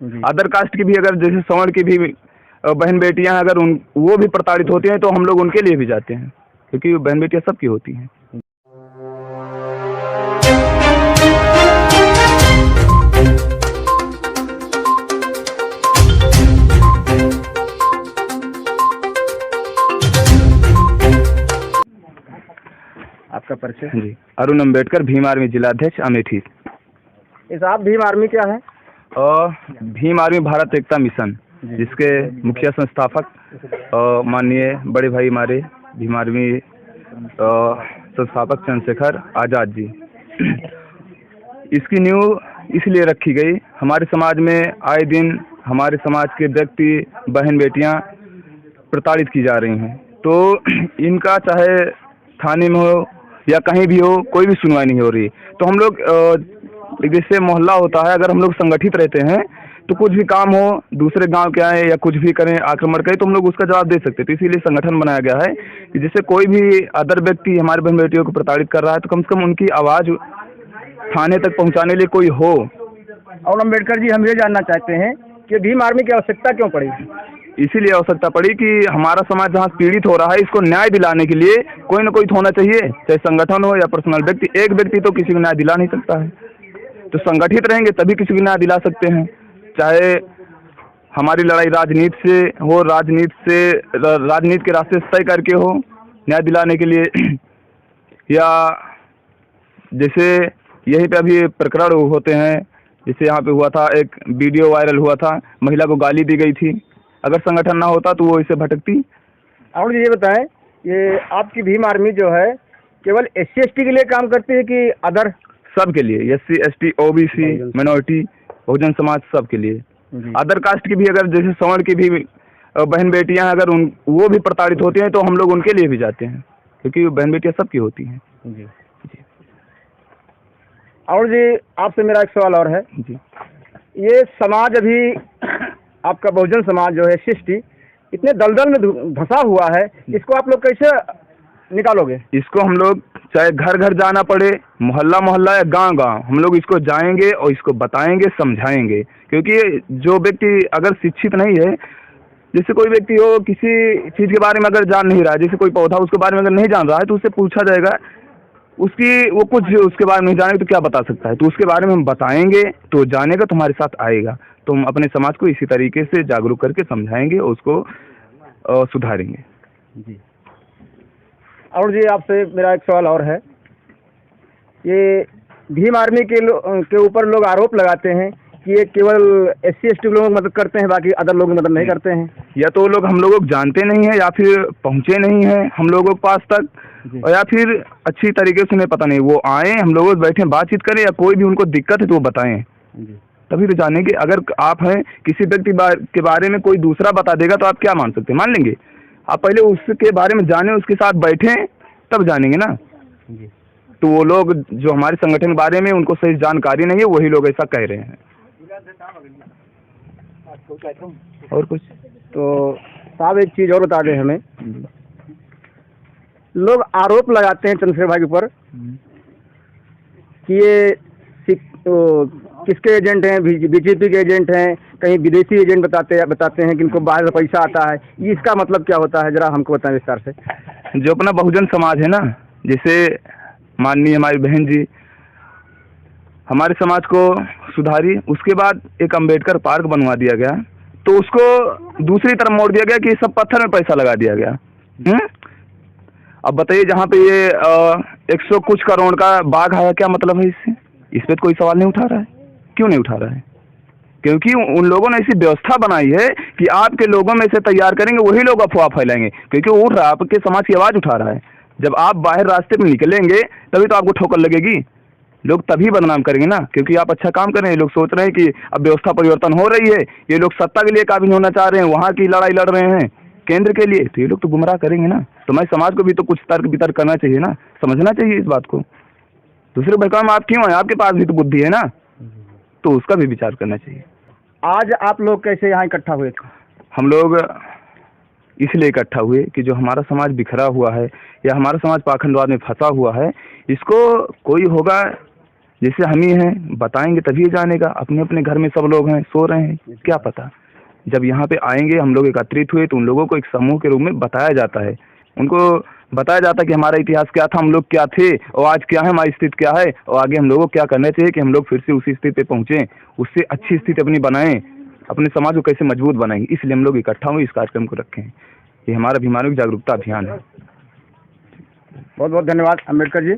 Other caste की भी, अगर जैसे सवर्ण की भी बहन बेटियां अगर उन वो भी प्रताड़ित होती हैं तो हम लोग उनके लिए भी जाते हैं, क्योंकि बहन बेटियां सबकी होती हैं। आपका परिचय? जी, अरुण अम्बेडकर, भीम आर्मी जिलाध्यक्ष अमेठी। इस आप भीम आर्मी क्या है? भीम आर्मी भारत एकता मिशन, जिसके मुखिया संस्थापक माननीय बड़े भाई हमारे भीम आर्मी संस्थापक चंद्रशेखर आज़ाद जी। इसकी नींव इसलिए रखी गई, हमारे समाज में आए दिन हमारे समाज के व्यक्ति बहन बेटियां प्रताड़ित की जा रही हैं, तो इनका चाहे थाने में हो या कहीं भी हो, कोई भी सुनवाई नहीं हो रही। तो हम लोग जैसे मोहल्ला होता है, अगर हम लोग संगठित रहते हैं तो कुछ भी काम हो, दूसरे गांव के आए या कुछ भी करें, आक्रमण करें, तो हम लोग उसका जवाब दे सकते हैं। तो इसीलिए संगठन बनाया गया है कि जैसे कोई भी अदर व्यक्ति हमारे बहन बेटियों को प्रताड़ित कर रहा है तो कम से कम उनकी आवाज़ थाने तक पहुंचाने लिए कोई हो। और अम्बेडकर जी, हम ये जानना चाहते हैं कि भीम आर्मी की आवश्यकता क्यों पड़ी? इसीलिए आवश्यकता पड़ी कि हमारा समाज जहाँ पीड़ित हो रहा है, इसको न्याय दिलाने के लिए कोई ना कोई तो होना चाहिए, चाहे संगठन हो या पर्सनल व्यक्ति। एक व्यक्ति तो किसी को न्याय दिला नहीं सकता है, तो संगठित रहेंगे तभी किसी को न्याय दिला सकते हैं। चाहे हमारी लड़ाई राजनीति से हो, राजनीति के रास्ते तय करके हो न्याय दिलाने के लिए, या जैसे यहीं पे अभी प्रकरण होते हैं, जैसे यहाँ पे हुआ था, एक वीडियो वायरल हुआ था, महिला को गाली दी गई थी। अगर संगठन ना होता तो वो इसे भटकती। और ये बताएं, ये आपकी भीम आर्मी जो है केवल SC/ST के लिए काम करती है कि अदर? सब के लिए, SC ST OBC minority Bahujan Samaj सब के लिए। अदर कास्ट की भी, अगर जैसे सवर्ण की भी बहन बेटियां अगर उन वो भी प्रताड़ित होती हैं तो हम लोग उनके लिए भी जाते हैं, क्योंकि बहन बेटियां सबकी होती हैं। जी। और जी, आपसे मेरा एक सवाल और है जी। ये समाज अभी आपका बहुजन समाज जो है SC/ST इतने दलदल में धंसा हुआ है, इसको आप लोग कैसे निकालोगे? इसको हम लोग चाहे घर घर जाना पड़े, मोहल्ला मोहल्ला या गांव गांव, हम लोग इसको जाएंगे और इसको बताएंगे, समझाएंगे। क्योंकि जो व्यक्ति अगर शिक्षित नहीं है, जैसे कोई व्यक्ति हो किसी चीज़ के बारे में अगर जान नहीं रहा है, जैसे कोई पौधा उसके बारे में अगर नहीं जान रहा है तो उससे पूछा जाएगा, वो कुछ उसके बारे में नहीं जानेगा तो क्या बता सकता है। तो उसके बारे में हम बताएंगे तो जानेगा, तुम्हारे साथ आएगा। तो हम अपने समाज को इसी तरीके से जागरूक करके समझाएंगे और उसको सुधारेंगे। जी। और जी, आपसे मेरा एक सवाल और है, ये भीम आर्मी के ऊपर लोग आरोप लगाते हैं कि ये केवल SC/ST लोग मदद करते हैं, बाकी अदर लोग मदद नहीं करते हैं। या तो लोग हम लोग जानते नहीं हैं, या फिर पहुँचे नहीं हैं हम लोगों के पास तक, और या फिर अच्छी तरीके से उन्हें पता नहीं। वो आए, हम लोग बैठे बातचीत करें, या कोई भी उनको दिक्कत है तो वो बताएं, तभी तो जानेंगे। अगर आप हैं किसी व्यक्ति के बारे में कोई दूसरा बता देगा तो आप क्या मान सकते हैं? मान लेंगे? आप पहले उसके बारे में जाने, उसके साथ बैठें, तब जानेंगे ना। तो वो लोग जो हमारे संगठन के बारे में उनको सही जानकारी नहीं है, वही लोग ऐसा कह रहे हैं। और कुछ तो साहब एक चीज़ और बता दें हमें, लोग आरोप लगाते हैं चंद्रशेखर भाई के ऊपर कि ये किसके एजेंट हैं, BJP के एजेंट हैं, कहीं विदेशी एजेंट बताते हैं कि इनको बाहर से पैसा आता है। इसका मतलब क्या होता है, जरा हमको बताएं विस्तार से। जो अपना बहुजन समाज है ना, जैसे माननीय हमारी बहन जी हमारे समाज को सुधारी, उसके बाद एक अम्बेडकर पार्क बनवा दिया गया, तो उसको दूसरी तरफ मोड़ दिया गया कि सब पत्थर में पैसा लगा दिया गया। अब बताइए, जहाँ पे ये 100 कुछ करोड़ का बाग आया, क्या मतलब है इससे? इस पर कोई सवाल नहीं उठा रहा है। क्यों नहीं उठा रहा है? क्योंकि उन लोगों ने ऐसी व्यवस्था बनाई है कि आपके लोगों में से तैयार करेंगे, वही लोग अफवाह फैलाएंगे, क्योंकि वो उठ रहा है, आपके समाज की आवाज़ उठा रहा है। जब आप बाहर रास्ते में निकलेंगे तभी तो आपको ठोकर लगेगी, लोग तभी बदनाम करेंगे ना, क्योंकि आप अच्छा काम कर रहे हैं। लोग सोच रहे हैं कि अब व्यवस्था परिवर्तन हो रही है, ये लोग सत्ता के लिए काबिल होना चाह रहे हैं, वहाँ की लड़ाई लड़ रहे हैं केंद्र के लिए, तो ये लोग तो गुमराह करेंगे ना। तो मैं समाज को भी तो कुछ तर्क वितर्क करना चाहिए ना, समझना चाहिए इस बात को। दूसरे भड़काव में आप क्यों हैं? आपके पास भी तो बुद्धि है ना, तो उसका भी विचार करना चाहिए। आज आप लोग कैसे यहाँ इकट्ठा हुए? हम लोग इसलिए इकट्ठा हुए कि जो हमारा समाज बिखरा हुआ है, या हमारा समाज पाखंडवाद में फंसा हुआ है, इसको कोई होगा जैसे हम ही हैं, बताएंगे तभी ये जानेगा। अपने अपने घर में सब लोग हैं, सो रहे हैं, क्या पता। जब यहाँ पे आएंगे, हम लोग एकत्रित हुए, तो उन लोगों को एक समूह के रूप में बताया जाता है, उनको बताया जाता है कि हमारा इतिहास क्या था, हम लोग क्या थे और आज क्या है, हमारी स्थिति क्या है और आगे हम लोगों को क्या करना चाहिए कि हम लोग फिर से उसी स्थिति पे पहुँचें, उससे अच्छी स्थिति अपनी बनाएं, अपने समाज को कैसे मजबूत बनाएंगे। इसलिए हम लोग इकट्ठा हुए इस कार्यक्रम को रखें। ये हमारा भिमार्मिक जागरूकता अभियान है। बहुत बहुत धन्यवाद अम्बेडकर जी।